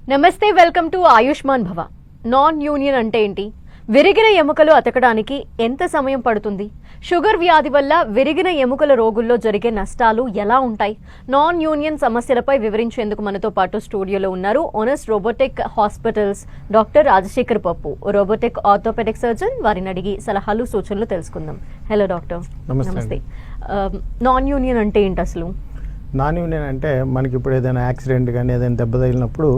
నమస్తే, welcome to Ayushman భవ. Non union అంటే ఏంటి? విరిగిన ఎముకలు అతకడానికి ఎంత సమయం పడుతుంది? షుగర్ వ్యాధి వల్ల విరిగిన ఎముకల రోగుల్లో జరిగే నష్టాలు ఎలా ఉంటాయి? నాన్ యూనియన్ సమస్యలపై వివరించేందుకు మనతో పాటు స్టూడియోలో ఉన్నారు onus robotic hospitals doctor Rajasekhar పప్పు, రోబోటిక్ ఆర్థోపెడిక్ సర్జన్. వారిని అడిగి సలహాలు సూచనలు తెలుసుకుందాం. Hello doctor. నమస్తే. నాన్ యూనియన్ అంటే ఏంటి అసలు? నాన్ యూనియన్ అంటే మనకి ఇప్పుడు ఏదైనా యాక్సిడెంట్ కానీ ఏదైనా దెబ్బ తగిలినప్పుడు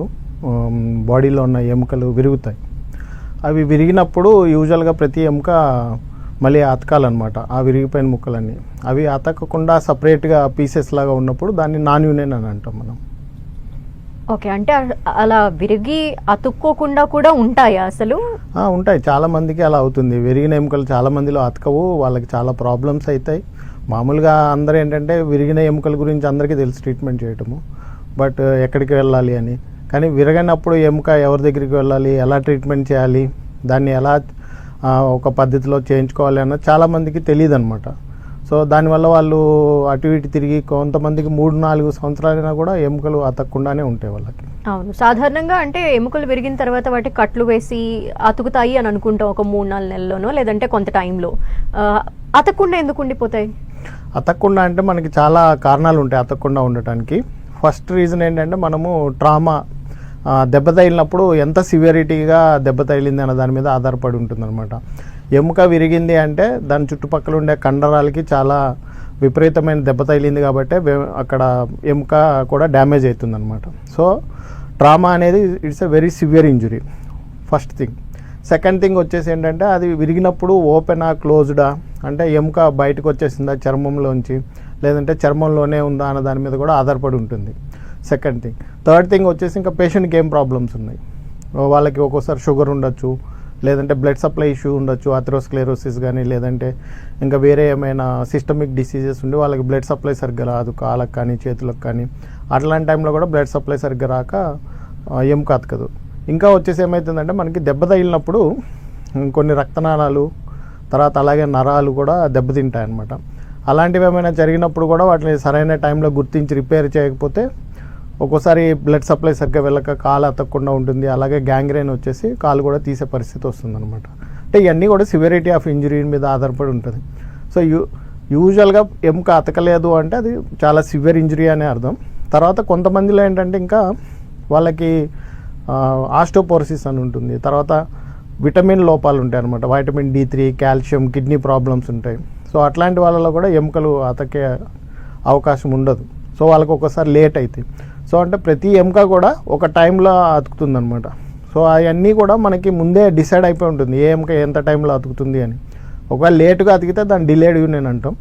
బాడీలో ఉన్న ఎముకలు విరుగుతాయి. అవి విరిగినప్పుడు యూజువల్గా ప్రతి ఎముక మళ్ళీ అతకాలన్నమాట. ఆ విరిగిపోయిన ముక్కలన్నీ అవి అతకకుండా సపరేట్గా పీసెస్ లాగా ఉన్నప్పుడు దాన్ని నాన్ యూనియన్ అని అంటాం మనం. ఓకే, అంటే అలా విరిగి అతుక్కోకుండా కూడా ఉంటాయా అసలు? ఉంటాయి, చాలా మందికి అలా అవుతుంది. విరిగిన ఎముకలు చాలా మందిలో అతకవు, వాళ్ళకి చాలా ప్రాబ్లమ్స్ అవుతాయి. మామూలుగా అందరూ ఏంటంటే విరిగిన ఎముకల గురించి అందరికీ తెలుసు ట్రీట్మెంట్ చేయటము, బట్ ఎక్కడికి వెళ్ళాలి అని. కానీ విరగనప్పుడు ఎముక ఎవరి దగ్గరికి వెళ్ళాలి, ఎలా ట్రీట్మెంట్ చేయాలి, దాన్ని ఎలా ఒక పద్ధతిలో చేయించుకోవాలి అన్నది చాలామందికి తెలియదు అనమాట. సో దానివల్ల వాళ్ళు అటు ఇటు తిరిగి కొంతమందికి 3-4 సంవత్సరాలైనా కూడా ఎముకలు అతకకుండానే ఉంటాయి వాళ్ళకి. అవును, సాధారణంగా అంటే ఎముకలు విరిగిన తర్వాత వాటి కట్లు వేసి అతుకుతాయి అని అనుకుంటాం, ఒక 3-4 నెలల్లోనో లేదంటే కొంత టైంలో. అతకకుండా ఎందుకు ఉండిపోతాయి? అతకకుండా అంటే మనకి చాలా కారణాలు ఉంటాయి అతకకుండా ఉండటానికి. ఫస్ట్ రీజన్ ఏంటంటే మనము ట్రామా, దెబ్బ తగిలినప్పుడు ఎంత సివియరిటీగా దెబ్బ తగిలింది అన్న దాని మీద ఆధారపడి ఉంటుందన్నమాట. ఎముక విరిగింది అంటే దాని చుట్టుపక్కల ఉండే కండరాలకి చాలా విపరీతమైన దెబ్బ తగిలింది కాబట్టి అక్కడ ఎముక కూడా డ్యామేజ్ అవుతుందన్నమాట. సో ట్రామా అనేది it's a very severe injury, first thing. Second thing వచ్చేసి ఏంటంటే అది విరిగినప్పుడు ఓపెనా క్లోజ్డా, అంటే ఎముక బయటకు వచ్చేసిందా చర్మంలోంచి, లేదంటే చర్మంలోనే ఉందా అన్న దాని మీద కూడా ఆధారపడి ఉంటుంది. Second thing. థర్డ్ థింగ్ వచ్చేసి ఇంకా పేషెంట్కి ఏం ప్రాబ్లమ్స్ ఉన్నాయి. వాళ్ళకి ఒక్కోసారి షుగర్ ఉండొచ్చు, లేదంటే బ్లడ్ సప్లై ఇష్యూ ఉండొచ్చు, అథెరోస్క్లెరోసిస్ కానీ, లేదంటే ఇంకా వేరే ఏమైనా సిస్టమిక్ డిసీజెస్ ఉండి వాళ్ళకి బ్లడ్ సప్లై సరిగ్గా రాదు, కాళ్ళకు కానీ చేతులకు కానీ. అట్లాంటి టైంలో కూడా బ్లడ్ సప్లై సరిగ్గా రాక ఎముక అతకదు. ఇంకా వచ్చేసి ఏమవుతుందంటే మనకి దెబ్బ తగిలినప్పుడు కొన్ని రక్తనాళాలు, తర్వాత అలాగే నరాలు కూడా దెబ్బతింటాయి అన్నమాట. అలాంటివి ఏమైనా జరిగినప్పుడు కూడా వాటిని సరైన టైంలో గుర్తించి రిపేర్ చేయకపోతే ఒక్కోసారి బ్లడ్ సప్లై సరిగ్గా వెళ్ళక కాలు అతకకుండా ఉంటుంది. అలాగే గ్యాంగ్రైన్ వచ్చేసి కాలు కూడా తీసే పరిస్థితి వస్తుందన్నమాట. అంటే ఇవన్నీ కూడా సివియరిటీ ఆఫ్ ఇంజరీ మీద ఆధారపడి ఉంటుంది. సో యూజువల్గా ఎముక అతకలేదు అంటే అది చాలా సివియర్ ఇంజరీ అనే అర్థం. తర్వాత కొంతమందిలో ఏంటంటే ఇంకా వాళ్ళకి ఆస్టోపోరోసిస్ అని ఉంటుంది, తర్వాత విటమిన్ లోపాలు ఉంటాయి అనమాట. Vitamin D3, calcium, kidney problems ఉంటాయి. సో అట్లాంటి వాళ్ళలో కూడా ఎముకలు అతకే అవకాశం ఉండదు. సో వాళ్ళకి ఒక్కోసారి లేట్ అవుతాయి. సో అంటే ప్రతి ఎముక కూడా ఒక టైంలో అతుకుతుంది అనమాట. సో అవన్నీ కూడా మనకి ముందే డిసైడ్ అయిపోయి ఉంటుంది ఏ ఎముక ఎంత టైంలో అతుకుతుంది అని. ఒకవేళ లేటుగా అతికితే దాన్ని డిలేడ్ యూనియన్ అంటాం,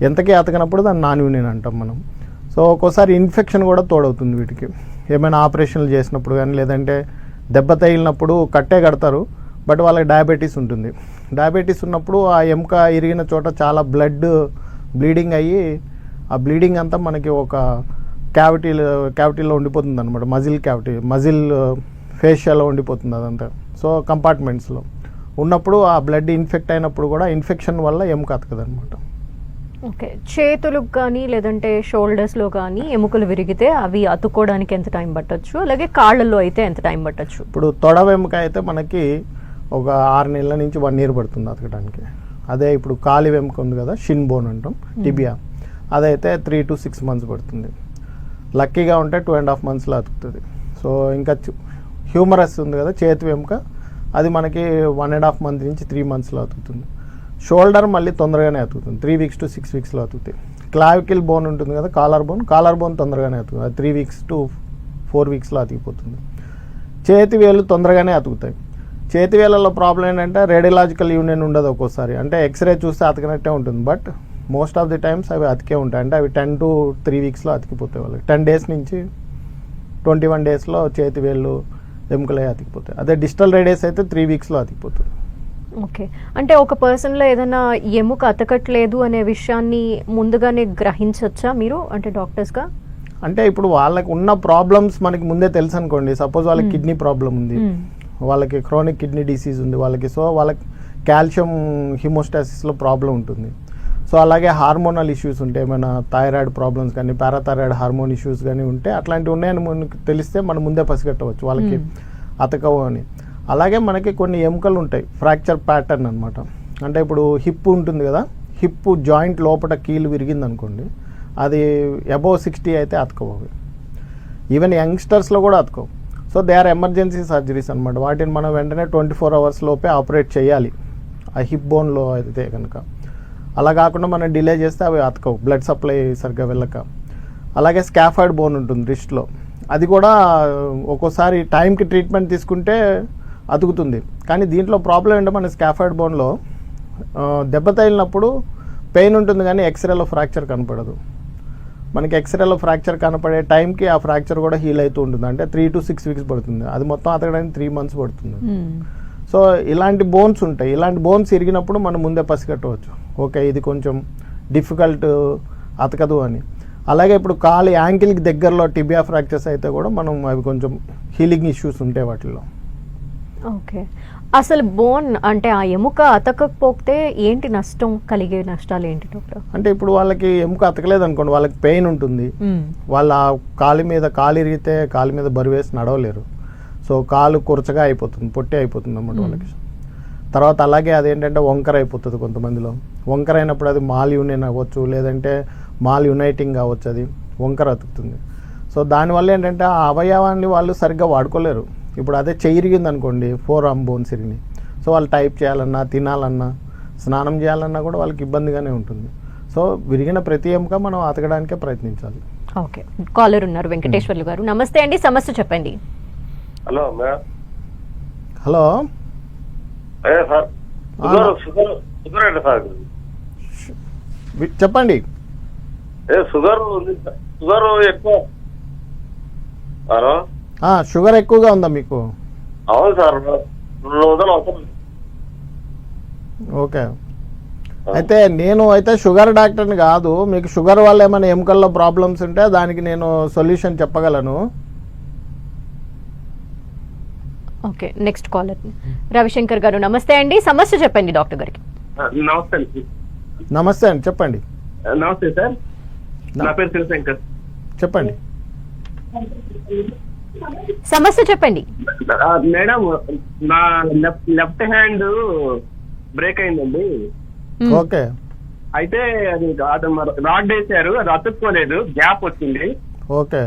ఎంతకీ అతకనప్పుడు దాన్ని నాన్ యూనియన్ అంటాం మనం. సో ఒక్కోసారి ఇన్ఫెక్షన్ కూడా తోడవుతుంది వీటికి. ఏమైనా ఆపరేషన్లు చేసినప్పుడు కానీ, లేదంటే దెబ్బ తగిలినప్పుడు కట్టే కడతారు, బట్ వాళ్ళకి డయాబెటీస్ ఉంటుంది. డయాబెటీస్ ఉన్నప్పుడు ఆ ఎముక ఇరిగిన చోట చాలా బ్లీడింగ్ అయ్యి ఆ బ్లీడింగ్ అంతా మనకి ఒక క్యావిటీలో ఉండిపోతుంది అనమాట. మజిల్ ఫేషియాలో ఉండిపోతుంది అదంతా. సో కంపార్ట్మెంట్స్లో ఉన్నప్పుడు ఆ బ్లడ్ ఇన్ఫెక్ట్ అయినప్పుడు కూడా ఇన్ఫెక్షన్ వల్ల ఎముక అతకదు అనమాట. ఓకే, చేతులకు కానీ లేదంటే షోల్డర్స్లో కానీ ఎముకలు విరిగితే అవి అతుక్కోవడానికి ఎంత టైం పట్టచ్చు? అలాగే కాళ్ళల్లో అయితే ఎంత టైం పట్టచ్చు? ఇప్పుడు తొడ ఎముక అయితే మనకి ఒక 6 నెలల నుంచి 1 year పడుతుంది అతకడానికి. అదే ఇప్పుడు కాలి వెముక ఉంది కదా, షిన్ బోన్ అంటాం, టిబియా, అదైతే 3 to 6 months పడుతుంది. లక్కీగా ఉంటే 2.5 monthsలో అతుకుతుంది. సో ఇంకా హ్యూమరస్ ఉంది కదా చేతి వెముక, అది మనకి 1.5 months నుంచి 3 monthsలో అతుకుతుంది. షోల్డర్ మళ్ళీ తొందరగానే అతుకుతుంది, 3 weeks to 6 weeksలో అతుకుతాయి. క్లావికిల్ బోన్ ఉంటుంది కదా, కాలర్ బోన్ తొందరగానే అతుకుతుంది, అది 3 weeks to 4 weeksలో అతికిపోతుంది. చేతి వేలు తొందరగానే అతుకుతాయి. చేతి వేలలో ప్రాబ్లం ఏంటంటే రేడియలాజికల్ యూనియన్ ఉండదు ఒక్కోసారి, అంటే ఎక్స్రే చూస్తే అతకనట్టే ఉంటుంది, but most of the times అవి అతికే ఉంటాయి. అంటే అవి 10 to 3 weeksలో అతికిపోతాయి వాళ్ళకి. 10 days నుంచి 21 daysలో చేతి వేళ్ళు ఎముకలే అతికిపోతాయి. అదే డిజిటల్ రేడియస్ అయితే 3 weeksలో అతికిపోతుంది. ఓకే, అంటే ఒక పర్సన్లో ఏదైనా ఎముక అతకట్లేదు అనే విషయాన్ని ముందుగానే గ్రహించవచ్చా మీరు, అంటే డాక్టర్స్గా? అంటే ఇప్పుడు వాళ్ళకి ఉన్న ప్రాబ్లమ్స్ మనకి ముందే తెలుసు అనుకోండి. సపోజ్ వాళ్ళకి కిడ్నీ ప్రాబ్లం ఉంది, వాళ్ళకి క్రోనిక్ కిడ్నీ డిసీజ్ ఉంది వాళ్ళకి. సో వాళ్ళకి కాల్షియం హిమోస్టాసిస్లో ప్రాబ్లం ఉంటుంది. సో అలాగే హార్మోనల్ ఇష్యూస్ ఉంటే ఏమైనా థైరాయిడ్ ప్రాబ్లమ్స్ కానీ పారాథైరాయిడ్ హార్మోన్ ఇష్యూస్ కానీ ఉంటే అట్లాంటివి ఉన్నాయని మనకు తెలిస్తే మనం ముందే పసిగట్టవచ్చు వాళ్ళకి అతకవు అని. అలాగే మనకి కొన్ని ఎముకలు ఉంటాయి ఫ్రాక్చర్ ప్యాటర్న్ అనమాట. అంటే ఇప్పుడు హిప్ ఉంటుంది కదా, హిప్ జాయింట్ లోపల కీలు విరిగింది అనుకోండి, అది అబోవ్ 60 అయితే అతకవు అవి. ఈవెన్ యంగ్స్టర్స్లో కూడా అతకవు. So they are emergency surgeries అనమాట. వాటిని మనం వెంటనే 24 hours లోపే ఆపరేట్ చేయాలి ఆ హిప్ బోన్లో అయితే కనుక. అలా కాకుండా మనం డిలే చేస్తే అవి అతకవు, బ్లడ్ సప్లై సరిగ్గా వెళ్ళక. అలాగే స్కాఫాయిడ్ బోన్ ఉంటుంది రిస్ట్లో, అది కూడా ఒక్కోసారి టైంకి ట్రీట్మెంట్ తీసుకుంటే అతుకుతుంది. కానీ దీంట్లో ప్రాబ్లం ఏంటంటే మన స్కాఫాయిడ్ బోన్లో దెబ్బ తగిలినప్పుడు పెయిన్ ఉంటుంది కానీ ఎక్స్రేలో ఫ్రాక్చర్ కనపడదు. మనకి ఎక్స్రేలో ఫ్రాక్చర్ కనపడే టైంకి ఆ ఫ్రాక్చర్ కూడా హీల్ అవుతూ ఉంటుంది. అంటే 3 to 6 weeks పడుతుంది. అది మొత్తం అతకడానికి 3 months పడుతుంది. సో ఇలాంటి బోన్స్ ఉంటాయి. ఇలాంటి బోన్స్ ఇరిగినప్పుడు మనం ముందే పసిగట్టవచ్చు, ఓకే ఇది కొంచెం డిఫికల్ట్ అతకదు అని. అలాగే ఇప్పుడు కాలు యాంకిల్కి దగ్గరలో టిబియా ఫ్రాక్చర్స్ అయితే కూడా మనం అవి కొంచెం హీలింగ్ ఇష్యూస్ ఉంటాయి వాటిల్లో. ఓకే, అసలు బోన్ అంటే ఆ ఎముక అతకపోతే ఏంటి నష్టం, కలిగే నష్టాలు ఏంటి డాక్టర్? అంటే ఇప్పుడు వాళ్ళకి ఎముక అతకలేదు అనుకోండి, వాళ్ళకి పెయిన్ ఉంటుంది. వాళ్ళ కాలు ఇరిగితే కాలు మీద బరువు వేసి నడవలేరు. సో కాలు కురచగా అయిపోతుంది, పొట్టి అయిపోతుంది అన్నమాట వాళ్ళకి. తర్వాత అలాగే అదేంటంటే వంకర అయిపోతుంది కొంతమందిలో. వంకర అయినప్పుడు అది మాల్ యూనియన్ అవ్వచ్చు, లేదంటే మాల్ యునైటింగ్ కావచ్చు, అది వంకర అతుకుతుంది. సో దానివల్ల ఏంటంటే ఆ అవయవాన్ని వాళ్ళు సరిగ్గా వాడుకోలేరు. ఇప్పుడు అదే చెయ్యిరిగింది అనుకోండి, 4 arm bones ఇరిగినాయి. సో వాళ్ళు టైప్ చేయాలన్నా, తినాలన్నా, స్నానం చేయాలన్నా కూడా వాళ్ళకి ఇబ్బందిగానే ఉంటుంది. సో విరిగిన ప్రతి ఎముక మనం అతకడానికే ప్రయత్నించాలి. ఓకే, కాలర్ ఉన్నారు వెంకటేశ్వర్లు గారు. నమస్తే అండి, సమస్య చెప్పండి. Hello madam. హలో అదే సార్, షుగర్ అంటే సార్ చెప్పండి. షుగర్ ఉంది సార్, షుగర్ ఎక్కువ. హలో, షుగర్ ఎక్కువగా ఉందా మీకు? అవును సార్, 200 అవుతుంది. ఓకే, అయితే నేను అయితే షుగర్ డాక్టర్ని కాదు. మీకు షుగర్ వల్ల ఏమైనా ఎముకల్లో ప్రాబ్లమ్స్ ఉంటే దానికి నేను సొల్యూషన్ చెప్పగలను. ఓకే, నెక్స్ట్ కాలర్ రవిశంకర్ గారు. నమస్తే అండి, సమస్య చెప్పండి డాక్టర్ గారికి. నమస్తే అండి. నమస్తే అండి, చెప్పండి. నమస్తే సార్, నా పేరు శివశంకర్. చెప్పండి, సమస్య చెప్పండి. మేడం, నా లెఫ్ట్ హ్యాండ్ బ్రేక్ అయిందండి. ఓకే, అయితే అది రాడ్ వేసారు, అది అతుక్కోలేదు, గ్యాప్ వచ్చింది. ఓకే,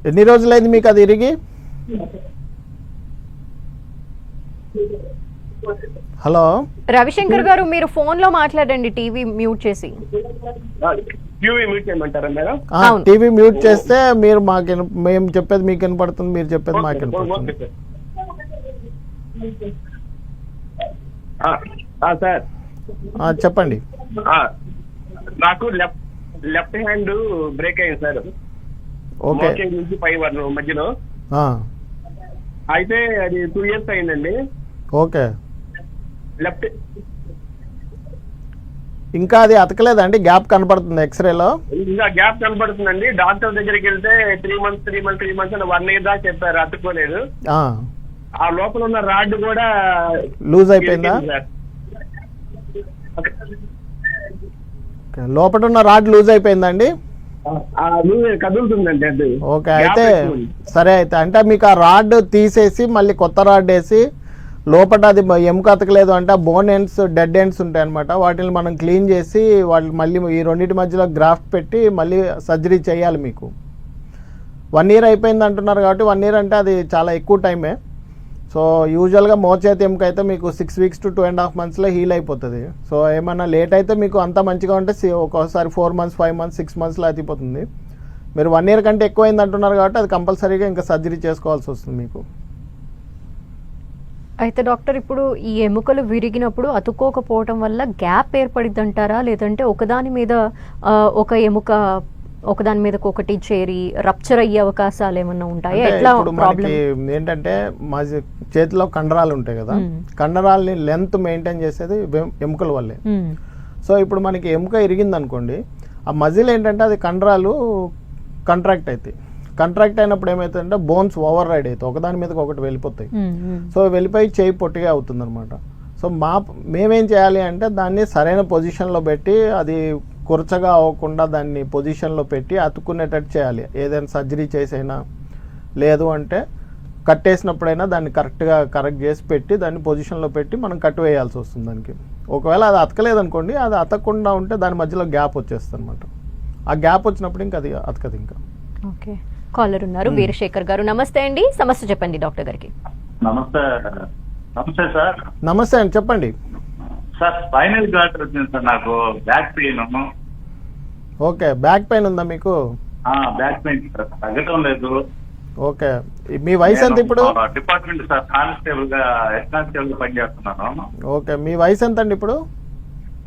ఎన్ని రోజులైంది మీకు అది ఇరిగి? హలో రవిశంకర్ గారు, మీరు ఫోన్ లో మాట్లాడండి, టీవీ మ్యూట్ చేసి. టీవీ మ్యూట్ చేయమంటారా మేడం? అవును. టీవీ మ్యూట్ చేస్తే మీరు మేము చెప్పేది మీకు వినపడుతుంది, మీరు చెప్పేది మాకు వినపడుతుంది. సార్ చెప్పండి. నాకు లెఫ్ట్ హ్యాండ్ బ్రేక్ అయింది సార్, ఓకే, మోచేయి నుంచి పై మధ్యలో. అయితే అది 2 years అయిందండి. ఓకే, లెఫ్ట్ ఇంకా అది అతకలేదండి? గ్యాప్ కనపడుతుంది ఎక్స్రేలో? ఇంకా గ్యాప్ కనపడుతుందండి. డాక్టర్ దగ్గరికి వెళ్తే 3 months అని 1 year దాకా చెప్పారు, అతుక్కోలేదు. ఆ లోపల ఉన్న రాడ్ కూడా లూజ్ అయిపోయిందా? లోపల ఉన్న రాడ్ లూజ్ అయిపోయిందండి? కదులుతుందండి అది. ఓకే, అయితే సరే. అయితే అంటే మీకు ఆ రాడ్ తీసేసి మళ్ళీ కొత్త రాడ్ వేసి లోపల అది ఎముక అతకలేదు అంటే బోన్ ఎండ్స్, డెడ్ ఎండ్స్ ఉంటాయి అనమాట. వాటిని మనం క్లీన్ చేసి వాళ్ళు మళ్ళీ ఈ రెండింటి మధ్యలో గ్రాఫ్ట్ పెట్టి మళ్ళీ సర్జరీ చేయాలి. మీకు 1 year అయిపోయింది అంటున్నారు కాబట్టి 1 year అంటే అది చాలా ఎక్కువ టైమే. సో యూజువల్గా మోచేతి ఎముక అయితే మీకు 6 weeks to 2.5 monthsలో హీల్ అయిపోతుంది. సో ఏమన్నా లేట్ అయితే మీకు అంతా మంచిగా ఉంటే ఒక్కోసారి 4 months, 5 months, 6 monthsలో అయిపోతుంది. మీరు 1 year కంటే ఎక్కువైంది అంటున్నారు కాబట్టి అది కంపల్సరీగా ఇంకా సర్జరీ చేసుకోవాల్సి వస్తుంది మీకు. అయితే డాక్టర్, ఇప్పుడు ఈ ఎముకలు విరిగినప్పుడు అతుక్కోకపోవటం వల్ల గ్యాప్ ఏర్పడిద్ది అంటారా, లేదంటే ఒకదాని మీద ఒక ఎముక ఒకదాని మీద ఒకటి చేరి రప్చర్ అయ్యే అవకాశాలు ఏమన్నా ఉంటాయా? ఎట్లా ప్రాబ్లం ఏంటంటే మా చేతిలో కండరాలు ఉంటాయి కదా, కండరాలని లెంత్ మెయింటైన్ చేసేది ఎముకల వల్లే. సో ఇప్పుడు మనకి ఎముక ఇరిగింది అనుకోండి, ఆ మజిల్ ఏంటంటే అది కండరాలు కంట్రాక్ట్ అవుతాయి. కంట్రాక్ట్ అయినప్పుడు ఏమవుతుందంటే బోన్స్ ఓవర్ రైడ్ అవుతాయి, ఒకదాని మీదకి ఒకటి వెళ్ళిపోతాయి. సో వెళ్ళిపోయి చేయి పొట్టిగా అవుతుంది అనమాట. సో మేమేం చేయాలి అంటే దాన్ని సరైన పొజిషన్లో పెట్టి అది కురచగా అవ్వకుండా దాన్ని పొజిషన్లో పెట్టి అతుక్కునేటట్టు చేయాలి. ఏదైనా సర్జరీ చేసైనా లేదు అంటే కట్టేసినప్పుడైనా దాన్ని కరెక్ట్ చేసి పెట్టి దాన్ని పొజిషన్లో పెట్టి మనం కట్టు వేయాల్సి వస్తుంది దానికి. ఒకవేళ అది అతకలేదనుకోండి, అది అతకకుండా ఉంటే దాని మధ్యలో గ్యాప్ వచ్చేస్తుంది అనమాట. ఆ గ్యాప్ వచ్చినప్పుడు ఇంకా అది అతకదు ఇంకా. ఓకే, కాలర్ ఉన్నారు వీరశేఖర్ గారు. నమస్తే అండి, సమస్య చెప్పండి డాక్టర్ గారికి. నమస్తే సార్. నమస్తే అండి, చెప్పండి. సార్ స్పైనల్ గార్డ్ వచ్చింది సార్, నాకు back pain. Okay, back pain ఉందా మీకు? బ్యాక్ పెయిన్ తగ్గటం లేదు. ఓకే, మీ వయసు ఎంత ఇప్పుడు? డిపార్ట్మెంట్ సార్, కానిస్టేబుల్ గా హెడ్ కానిస్టేబుల్ గా పనిచేస్తున్నాను. ఓకే, మీ వయసు ఎంత అండి ఇప్పుడు?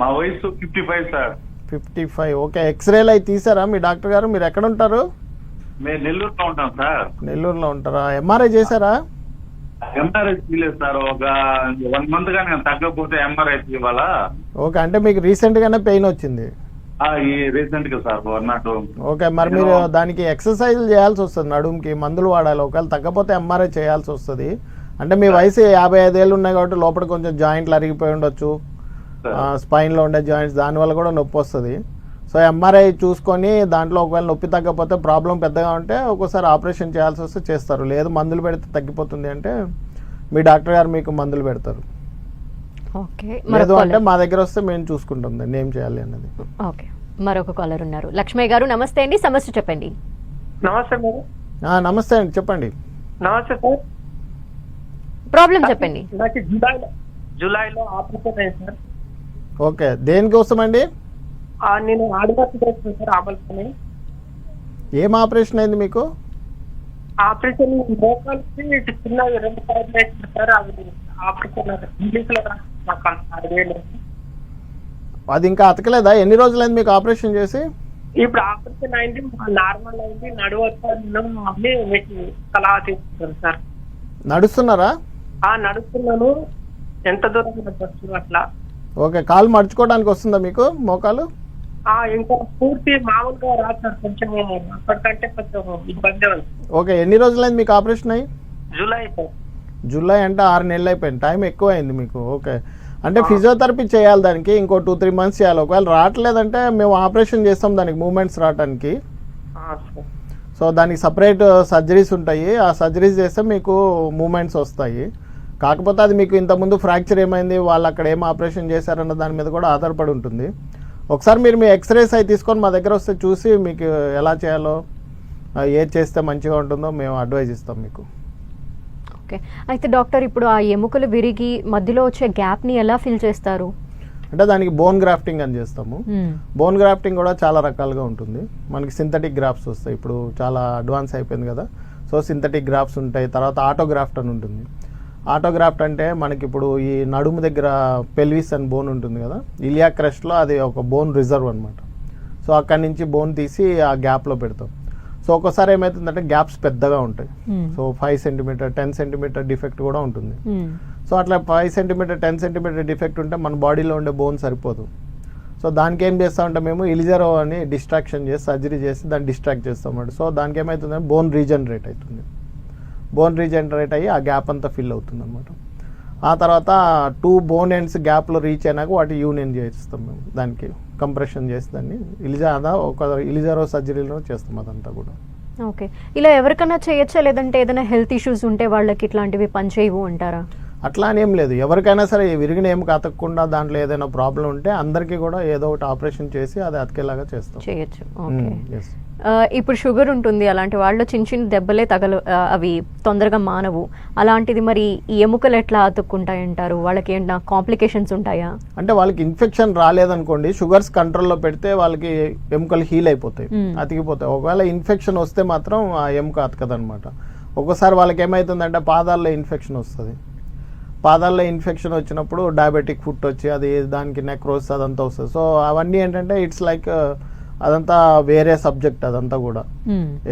మా వయసు 55 సార్. 55. ఓకే, ఎక్స్రేలు అవి తీసారా మీ డాక్టర్ గారు? మీరు ఎక్కడ ఉంటారు? మేము నెల్లూరులో ఉంటాం సార్. నెల్లూరులో ఉంటారా? ఎంఆర్ఐ చేశారా? ఎంఆర్ఐ తీయలేదు సార్. ఒక 1 month గా నేను తగ్గకపోతే ఎంఆర్ఐ తీయాలా? ఓకే, అంటే మీకు రీసెంట్ గానే పెయిన్ వచ్చింది? ఈ రీసెంట్ గా సార్ 1 or 2. ఓకే, మరి మీరు దానికి ఎక్సర్సైజ్ చేయాల్సి వస్తుంది, నడుముకి మందులు వాడాలి. ఒకవేళ తగ్గపోతే ఎంఆర్ఐ చేయాల్సి వస్తుంది. అంటే మీ వయసు 55 ఏళ్ళు ఉన్నాయి కాబట్టి లోపల కొంచెం జాయింట్లు అరిగిపోయి ఉండొచ్చు, స్పైన్లో ఉండే జాయింట్స్, దానివల్ల కూడా నొప్పి వస్తుంది. సో ఎంఆర్ఐ చూసుకొని దాంట్లో ఒకవేళ నొప్పి తగ్గకపోతే ప్రాబ్లం పెద్దగా ఉంటే ఒక్కోసారి ఆపరేషన్ చేయాల్సి వస్తే చేస్తారు. లేదు మందులు పెడితే తగ్గిపోతుంది అంటే మీ డాక్టర్ గారు మీకు మందులు పెడతారు. ఓకే, లేదు అంటే మా దగ్గర వస్తే మేము చూసుకుంటాం దాన్ని ఏం చేయాలి అన్నది. ఓకే, మరొక కాలర్ ఉన్నారు. లక్ష్మయ్య గారు నమస్తే అండి, సమస్య చెప్పండి. నమస్తే మేడం. నమస్తే అండి, చెప్పండి. నమస్తే సార్. ప్రాబ్లం చెప్పండి. నాకు జూలైలో ఆపరేషన్ అయింది సార్. ఓకే, దేనికోసం అండి? నేను ఆదివాసీ చేస్తాను సార్ ఆపరేషన్. ఏం ఆపరేషన్ అయింది మీకు? ఆపరేషన్ మోకాలకి చిన్న 2 సార్లు వేసింది సార్. అది ఆపరేషన్ ఇంగ్లీష్ లో నాకు అర్థం. అది ఇంకా అతకలేదా? ఎన్ని రోజులైంది మీకు ఆపరేషన్ చేసి? ఇప్పుడు ఆపరేషన్ అయింది, నార్మల్ అయింది, నడువచ్చాను అన్ని మీకు సలహా తీసుకుంటాను సార్. నడుస్తున్నారా? నడుస్తున్నాను. ఎంత దూరం నడుస్తుంది అట్లా? ఓకే, కాలు మడుచుకోవడానికి వస్తుందా మీకు మోకాలు? ఇంకా పూర్తి మామూలుగా రాదు సార్, కొంచెం అప్పటికంటే కొంచెం ఇబ్బంది ఉంది. ఓకే, ఎన్ని రోజులైంది మీకు ఆపరేషన్ అయ్యి? July sir. జూలై అంటే 6 నెలలు అయిపోయింది, టైం ఎక్కువ అయింది మీకు. ఓకే, అంటే ఫిజియోథెరపీ చేయాలి దానికి, ఇంకో 2-3 months చేయాలి. ఒకవేళ రావట్లేదంటే మేము ఆపరేషన్ చేస్తాం దానికి మూమెంట్స్ రావడానికి. సో దానికి సపరేట్ సర్జరీస్ ఉంటాయి, ఆ సర్జరీస్ చేస్తే మీకు మూమెంట్స్ వస్తాయి. కాకపోతే అది మీకు ఇంతకుముందు ఫ్రాక్చర్ ఏమైంది, వాళ్ళు అక్కడ ఏం ఆపరేషన్ చేశారన్న దాని మీద కూడా ఆధారపడి ఉంటుంది. ఒకసారి మీరు మీ ఎక్స్రేస్ అవి తీసుకొని మా దగ్గర వస్తే చూసి మీకు ఎలా చేయాలో, ఏది చేస్తే మంచిగా ఉంటుందో మేము అడ్వైజ్ ఇస్తాం మీకు. ఓకే, అయితే డాక్టర్ ఇప్పుడు ఆ ఎముకలు విరిగి మధ్యలో వచ్చే గ్యాప్ని ఎలా ఫిల్ చేస్తారు? అంటే దానికి బోన్ గ్రాఫ్టింగ్ అని చేస్తాము. బోన్ గ్రాఫ్టింగ్ కూడా చాలా రకాలుగా ఉంటుంది. మనకి సింథటిక్ గ్రాఫ్ట్స్ వస్తాయి, ఇప్పుడు చాలా అడ్వాన్స్ అయిపోయింది కదా. సో సింథటిక్ గ్రాఫ్ట్స్ ఉంటాయి. తర్వాత ఆటోగ్రాఫ్ట్ అని ఉంటుంది. ఆటోగ్రాఫ్ట్ అంటే మనకి ఇప్పుడు ఈ నడుము దగ్గర పెల్విస్ అని బోన్ ఉంటుంది కదా, ఇలియా క్రస్ట్లో అది ఒక బోన్ రిజర్వ్ అనమాట. సో అక్కడి నుంచి బోన్ తీసి ఆ గ్యాప్లో పెడతాం. సో ఒక్కోసారి ఏమవుతుందంటే గ్యాప్స్ పెద్దగా ఉంటాయి. సో 5 cm 10 cm డిఫెక్ట్ కూడా ఉంటుంది. సో అట్లా 5 cm 10 cm డిఫెక్ట్ ఉంటే మన బాడీలో ఉండే బోన్ సరిపోదు. సో దానికి ఏం చేస్తామంటే మేము ఇలిజరో అని డిస్ట్రాక్షన్ చేసి సర్జరీ చేసి దాన్ని డిస్ట్రాక్ట్ చేస్తాం అన్నమాట. సో దానికి ఏమవుతుందంటే బోన్ రీజనరేట్ అవుతుంది. బోన్ రీజనరేట్ అయ్యి ఆ గ్యాప్ అంతా ఫిల్ అవుతుంది అనమాట. ఆ తర్వాత 2 bone ends గ్యాప్లో రీచ్ అయినాక వాటి యూనియన్ చేస్తాం మేము, దానికి కంప్రెషన్ చేసి దాన్ని ఇలిజారో సర్జరీలో చేస్తాం అదంతా కూడా. ఓకే, ఇలా ఎవరికైనా చేయొచ్చా, లేదంటే ఏదైనా హెల్త్ ఇష్యూస్ ఉంటే వాళ్ళకి ఇట్లాంటివి పనిచేయవు అంటారా? అట్లా అని ఏం లేదు, ఎవరికైనా సరే విరిగిన ఏం అతకకుండా దాంట్లో ఏదైనా ప్రాబ్లం ఉంటే అందరికీ కూడా ఏదో ఒకటి ఆపరేషన్ చేసి అది అతికేలాగా చేస్తాం, చేయొచ్చు. Okay, yes. ఇప్పుడు షుగర్ ఉంటుంది, అలాంటి వాళ్ళు చిన్న చిన్న దెబ్బలే అవి తొందరగా మానవు. అలాంటిది మరి ఈ ఎముకలు ఎట్లా అతుక్కుంటాయంటారు? వాళ్ళకి ఏంటన్నా కాంప్లికేషన్స్ ఉంటాయా? అంటే వాళ్ళకి ఇన్ఫెక్షన్ రాలేదనుకోండి, షుగర్స్ కంట్రోల్లో పెడితే వాళ్ళకి ఎముకలు హీల్ అయిపోతాయి, అతికిపోతాయి. ఒకవేళ ఇన్ఫెక్షన్ వస్తే మాత్రం ఆ ఎముక అతకదనమాట. ఒక్కోసారి వాళ్ళకి ఏమవుతుందంటే పాదాల్లో ఇన్ఫెక్షన్ వస్తుంది. పాదాల్లో ఇన్ఫెక్షన్ వచ్చినప్పుడు డయాబెటిక్ ఫుట్ వచ్చి అది దానికి నెక్రోస్ అదంతా వస్తుంది. సో అవన్నీ ఏంటంటే ఇట్స్ లైక్ అదంతా వేరే సబ్జెక్ట్. అదంతా కూడా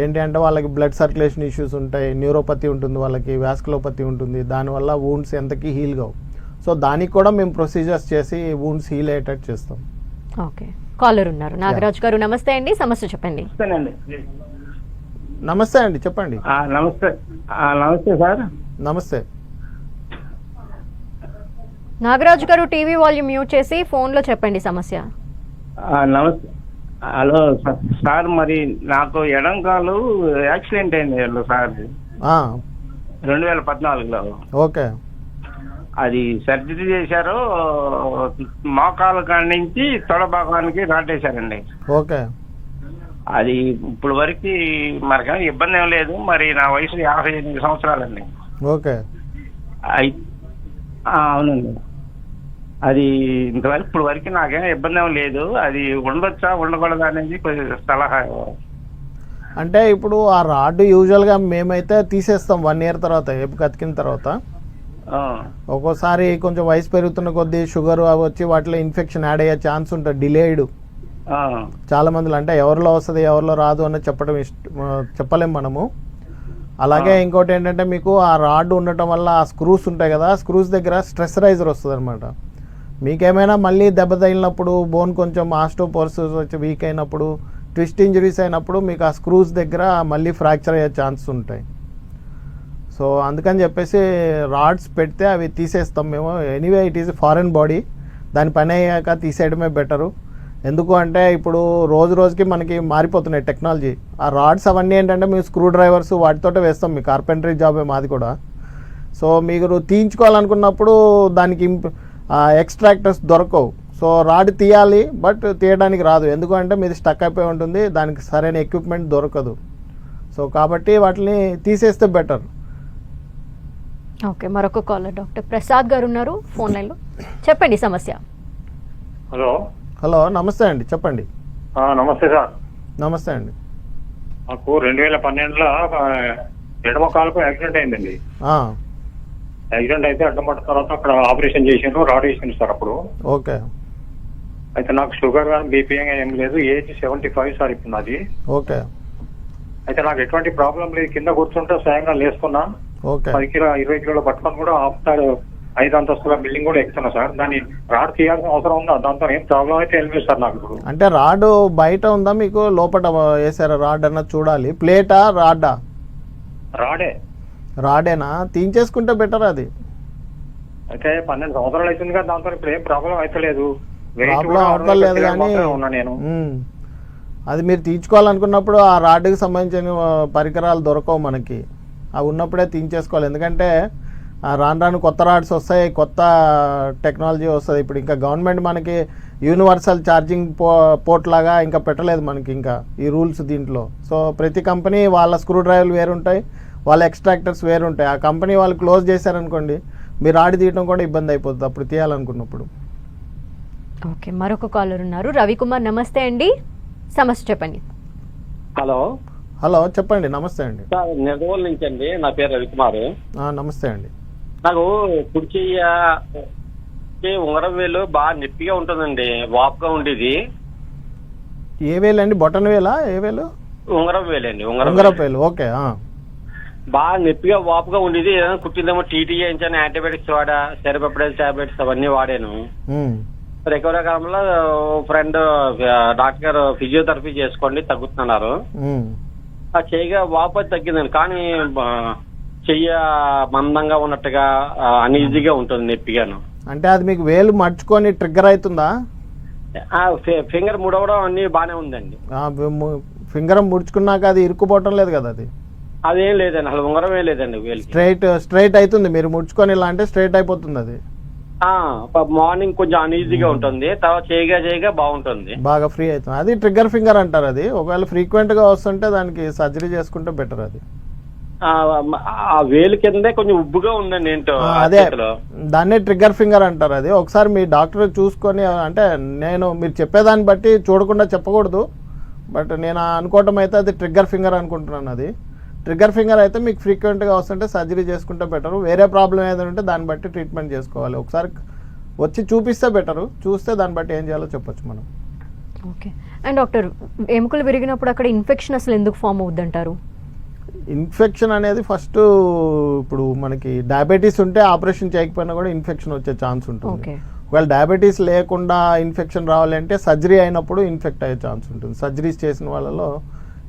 ఏంటి అంటే వాళ్ళకి బ్లడ్ సర్క్యులేషన్ ఇష్యూస్ ఉంటాయి, న్యూరోపతి ఉంటుంది, వాళ్ళకి వ్యాస్కులోపతి ఉంటుంది. దానివల్ల వూండ్స్ ఎంతకీ హీల్ కావు. సో దానికి కూడా మేము ప్రొసీజర్స్ చేసి వూండ్స్ హీల్ అయ్యేటట్టు చేస్తాం. ఓకే, కాలర్ ఉన్నారు. నాగరాజు గారు నమస్తే అండి, సమస్య చెప్పండి. నమస్తే అండి, చెప్పండి. నమస్తే. నమస్తే సార్. నమస్తే. నాగరాజు గారు టీవీ వాల్యూమ్ మ్యూట్ చేసి ఫోన్లో చెప్పండి సమస్య. నమస్తే. హలో సార్, మరి నాకు ఎడం కాలు యాక్సిడెంట్ అయింది సార్ ఆ, 2014లో. ఓకే. అది సర్జరీ చేశారు. మోకాల కాడి నుంచి తొడ భాగానికి రాటేశారండి. ఓకే. అది ఇప్పుడు వరకు మనకేమో ఇబ్బంది ఏం లేదు. మరి నా వయసు 58 సంవత్సరాలండి. ఓకే. అవునండి. అది ఇంతవరకు ఇప్పుడు వరకు నాకేమో ఇబ్బంది ఏం లేదు. అది ఉండొచ్చా ఉండకూడదా అనేది కొంచెం సలహా. అంటే ఇప్పుడు ఆ రాడ్ యూజువల్గా మేమైతే తీసేస్తాం 1 year తర్వాత, ఏపు కతికిన తర్వాత. ఒక్కోసారి కొంచెం వయసు పెరుగుతున్న కొద్దీ షుగర్ అవి వచ్చి వాటిలో ఇన్ఫెక్షన్ యాడ్ అయ్యే ఛాన్స్ ఉంటుంది, డిలేడ్. చాలా మందిలో అంటే ఎవరిలో వస్తుంది ఎవరిలో రాదు అని చెప్పలేం మనము. అలాగే ఇంకోటి ఏంటంటే మీకు ఆ రాడ్ ఉండటం వల్ల ఆ స్క్రూస్ ఉంటాయి కదా, ఆ స్క్రూస్ దగ్గర స్ట్రెస్సరైజర్ వస్తుంది అనమాట. మీకేమైనా మళ్ళీ దెబ్బ తగిలినప్పుడు బోన్ కొంచెం ఆస్టోపోరోసిస్ వచ్చి వీక్ అయినప్పుడు, ట్విస్ట్ ఇంజరీస్ అయినప్పుడు మీకు ఆ స్క్రూస్ దగ్గర మళ్ళీ ఫ్రాక్చర్ అయ్యే ఛాన్సెస్ ఉంటాయి. సో అందుకని చెప్పేసి రాడ్స్ పెడితే అవి తీసేస్తాం మేము. Anyway it is foreign body, దాని పని అయ్యాక తీసేయడమే బెటరు. ఎందుకు అంటే ఇప్పుడు రోజు రోజుకి మనకి మారిపోతున్నాయి టెక్నాలజీ. ఆ రాడ్స్ అవన్నీ ఏంటంటే మేము స్క్రూ డ్రైవర్స్ వాటితోటే వేస్తాం. మీ కార్పెంటరీ జాబే మాది కూడా. సో మీరు తీయించుకోవాలనుకున్నప్పుడు దానికి ఎక్స్ట్రాక్టర్స్ దొరకవు. సో రాడ్ తీయాలి బట్ తీయడానికి రాదు, ఎందుకంటే మీది స్టక్ అయిపోయి ఉంటుంది, దానికి సరైన ఎక్విప్మెంట్ దొరకదు. సో కాబట్టి వాటిని తీసేస్తే బెటర్. ఓకే, మరొక కాలర్ డాక్టర్ ప్రసాద్ గారు ఉన్నారు ఫోన్ లైన్లో. చెప్పండి సమస్య. హలో. హలో, నమస్తే అండి, చెప్పండి. నమస్తే సార్. నమస్తే అండి. నాకు 2012లో ఎడమ కాలుకు యాక్సిడెంట్ అయిందండి. యాక్సిడెంట్ అయితే అడ్డం పట్టిన తర్వాత అక్కడ ఆపరేషన్ చేసిండ్రు, రాడ్ వేసిండ్రు సార్ అప్పుడు. ఓకే. అయితే నాకు షుగర్ కానీ బీపీ ఏం లేదు. ఏజ్ 75 సార్ ఇప్పుడు నాది. ఓకే. అయితే నాకు ఎటువంటి ప్రాబ్లం లేదు. కింద కూర్చుంటే స్వయంగా లేస్తున్నా. ఓకే. 20 కిలోల పట్టుకొని కూడా ఆఫ్టర్ 5 అంతస్తుల బిల్డింగ్ కూడా ఎక్కుతున్నా సార్. దాన్ని రాడ్ తీయాల్సిన అవసరం ఉందా? దాంతో ఏం ప్రాబ్లం అయితే ఏం లేదు సార్ నాకు ఇప్పుడు. అంటే రాడ్ బయట ఉందా మీకు, లోపల వేసారా రాడ్ అన్నది చూడాలి. ప్లేటా రాడ్డా? రాడే. రాడేనా? తీయించేసుకుంటే బెటర్ అది. అయితే 12 సంవత్సరాలు అవుతుంది కదా, దాంతో ఇప్పుడు ఏం ప్రాబ్లం అయితే లేదు. ప్రాబ్లం అవ్వలేదు కానీ నేను అది మీరు తీయించుకోవాలనుకున్నప్పుడు ఆ రాడ్కి సంబంధించిన పరికరాలు దొరకవు మనకి. అవి ఉన్నప్పుడే తీయించేసుకోవాలి. ఎందుకంటే రాను రాను కొత్త రాడ్స్ వస్తాయి, కొత్త టెక్నాలజీ వస్తుంది. ఇప్పుడు ఇంకా గవర్నమెంట్ మనకి యూనివర్సల్ ఛార్జింగ్ పోర్ట్ లాగా ఇంకా పెట్టలేదు మనకి ఇంకా ఈ రూల్స్ దీంట్లో. సో ప్రతి కంపెనీ వాళ్ళ స్క్రూ డ్రైవర్లు వేరుంటాయి, వాళ్ళ ఎక్స్ట్రాక్టర్స్ వేరుంటాయి. ఆ కంపెనీ వాళ్ళు క్లోజ్ చేశారనుకోండి, మీరు రాడ్ తీయడం కూడా ఇబ్బంది అయిపోతుంది అప్పుడు తీయాలనుకున్నప్పుడు. ఓకే, మరొక కాలర్ ఉన్నారు రవికుమార్. నమస్తే అండి, సమస్య చెప్పండి. హలో. హలో, చెప్పండి. నమస్తే అండి. సార్ నిర్మల్ నుంచి అండి, నా పేరు రవికుమార్. నమస్తే అండి. నాకు కుడి చెయ్యి ఉంగరం వేలు బాగా నొప్పిగా ఉంటుందండి, వాపుగా ఉండేది. ఏ వేలు అండి? బొటన్ వేలా? ఏ వేలు? ఉంగరం వేలండి. ఉంగరపు వేలు. ఓకే. బాగా నొప్పిగా వాపుగా ఉండేది. ఏదైనా కుట్టిందేమో టీటీ చేయించాను, యాంటీబయాటిక్స్ వాడా, సెరపెప్టైల్ టాబ్లెట్స్ అవన్నీ వాడాను. రికవరీ కాలంలో ఫ్రెండ్ డాక్టర్ గారు ఫిజియోథెరపీ చేసుకోండి తగ్గుతున్నారు. ఆ చెయ్యిగా వాపు తగ్గిందండి, కానీ చెయ్య మందంగా ఉన్నట్టుగా అన్ఈజీగా ఉంటుంది, నొప్పిగాను. అంటే అది మీకు వేలు మర్చుకొని ట్రిగ్గర్ అవుతుందా? ఫింగర్ ముడవడం అన్ని బాగానే ఉందండి. ఫింగర్ ముడుచుకున్నాక అది ఇరుక్కుపోవటం లేదు కదా? అదేం లేదండి, అసలు ఉంగరమే లేదండి. స్ట్రైట్ అవుతుంది, మీరు ముడుచుకొని ఇలా అంటే స్ట్రైట్ అయిపోతుంది అది. మార్నింగ్ కొంచెం అన్ఈజీగా ఉంటుంది, తర్వాత చేయగా బాగుంటుంది, బాగా ఫ్రీ అవుతుంది. అది ట్రిగ్గర్ ఫింగర్ అంటారు. అది ఒకవేళ ఫ్రీక్వెంట్ గా వస్తుంటే దానికి సర్జరీ చేసుకుంటే బెటర్. అది ఆ వేలు కిందే కొంచెం ఉబ్బుగా ఉందండి ఏంటో. అదే దాన్నే ట్రిగ్గర్ ఫింగర్ అంటారు. అది ఒకసారి మీ డాక్టర్ చూసుకొని, అంటే నేను మీరు చెప్పేదాన్ని బట్టి చూడకుండా చెప్పకూడదు, బట్ నేను అనుకోవటం అయితే అది ట్రిగ్గర్ ఫింగర్ అనుకుంటున్నాను. అది ట్రిగ్గర్ ఫింగర్ అయితే మీకు ఫ్రీక్వెంట్గా వస్తుంటే సర్జరీ చేసుకుంటే బెటరు. వేరే ప్రాబ్లం ఏదైనా ఉంటే దాన్ని బట్టి ట్రీట్మెంట్ చేసుకోవాలి. ఒకసారి వచ్చి చూపిస్తే బెటరు, చూస్తే దాన్ని బట్టి ఏం చేయాలో చెప్పొచ్చు మనం. ఓకే. అండ్ డాక్టర్, ఎముకలు విరిగినప్పుడు అక్కడ ఇన్ఫెక్షన్ అసలు ఎందుకు ఫామ్ అవుద్ది అంటారు? ఇన్ఫెక్షన్ అనేది ఫస్ట్ ఇప్పుడు మనకి డయాబెటీస్ ఉంటే ఆపరేషన్ చేయకపోయినా కూడా ఇన్ఫెక్షన్ వచ్చే ఛాన్స్ ఉంటుంది. ఒకవేళ డయాబెటీస్ లేకుండా ఇన్ఫెక్షన్ రావాలంటే సర్జరీ అయినప్పుడు ఇన్ఫెక్ట్ అయ్యే ఛాన్స్ ఉంటుంది. సర్జరీస్ చేసిన వాళ్ళలో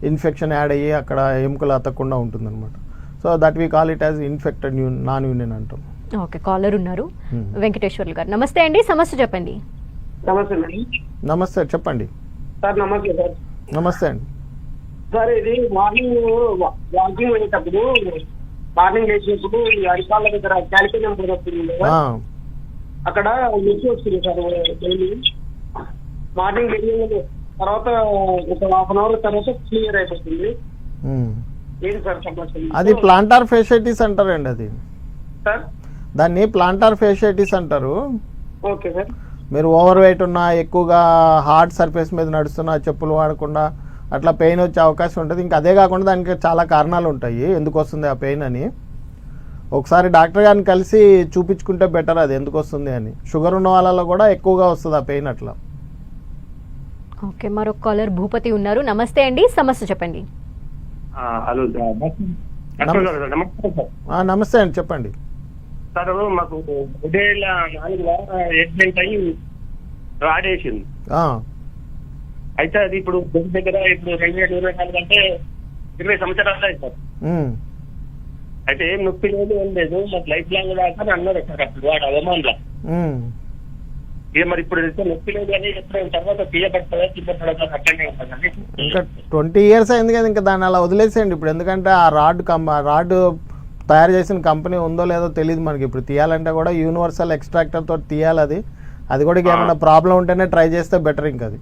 ఇన్ఫెక్షన్ యాడ్ అయ్యి అక్కడ ఎముకలు అతకుండా ఉంటుంది అనమాట. So that we call it as infected non union అంటాం. ఓకే, కాలర్ ఉన్నారు వెంకటేశ్వర్లు గారు. నమస్తే అండి, సమస్య చెప్పండి. నమస్తే మేడం. నమస్తే, చెప్పండి. సార్ నమస్తే సార్. నమస్తే అండి. సార్ ఇది మార్నింగ్ వాకింగ్ వెళ్ళేటప్పుడు మార్నింగ్ లేచినప్పుడు ఈ అరికాళ్ళ దగ్గర క్యాల్కులేషన్ నెంబర్ వస్తుంది కదా, ఆ, అక్కడ నొప్పి వస్తుంది సార్ డైలీ. మార్నింగ్ వెళ్ళిన తర్వాత ఒక హాఫ్ అన్ అవర్ తర్వాత క్లియర్ అయిపోతుంది. ఉమ్. ఏంటి సార్ సమస్య? అది ప్లాంటార్ ఫేషియటిస్ అంటారండి. అది సార్ దాన్ని ప్లాంటార్ ఫేషియటిస్ అంటారు. Okay sir. మీరు ఓవర్ వెయిట్ ఉన్నా, ఎక్కువగా హార్డ్ సర్ఫేస్ మీద నడుస్తున్నా, చెప్పులు వాడకుండా అట్లా పెయిన్ వచ్చే అవకాశం ఉంటుంది. ఇంకా అదే కాకుండా దానికి చాలా కారణాలు ఉంటాయి ఎందుకు వస్తుంది ఆ పెయిన్ అని. ఒకసారి డాక్టర్ గారిని కలిసి చూపించుకుంటే బెటర్ అది ఎందుకు వస్తుంది అని. షుగర్ ఉన్న వాళ్ళలో కూడా ఎక్కువగా వస్తుంది ఆ పెయిన్ అట్లా. ఓకే, మరొక కాలర్ భూపతి ఉన్నారు. నమస్తే అండి, సమస్య చెప్పండి. హలో డాక్టర్ గారు, నమస్తే సార్. నమస్తే అండి, చెప్పండి. సార్ మాకు 2004లో యాక్సిడెంట్ అయ్యి రాడేసింది. ఆ, అయితే అది ఇప్పుడు దగ్గర ఇప్పుడు 2024 అంటే 20 సంవత్సరాలు అయింది సార్. ఉమ్, అయితే ఏం నొప్పి లేదు, ఏం లేదు, మాకు లైఫ్ లాంగ్ దాకా అని అన్నారు సార్ అప్పుడు వాడు అవమానంలో. ఉమ్. ఇక మరి ఇప్పుడు అయితే నొప్పి లేదు అని ఎప్పుడైనా తర్వాత తీయబడుతుందా తీయబడదా అట్లనే ఉంటుందని. ఇంకా 20 years అయింది కదా, ఇంకా దాన్ని అలా వదిలేసేయండి ఇప్పుడు. ఎందుకంటే ఆ రాడ్ తయారు చేసిన కంపెనీ ఉందో లేదో తెలియదు మనకి. ఇప్పుడు తీయాలంటే కూడా యూనివర్సల్ ఎక్స్ట్రాక్టర్ తోటి తీయాలి. అది కూడా ఏమైనా ప్రాబ్లం ఉంటేనే ట్రై చేస్తే బెటర్ ఇంకా అది.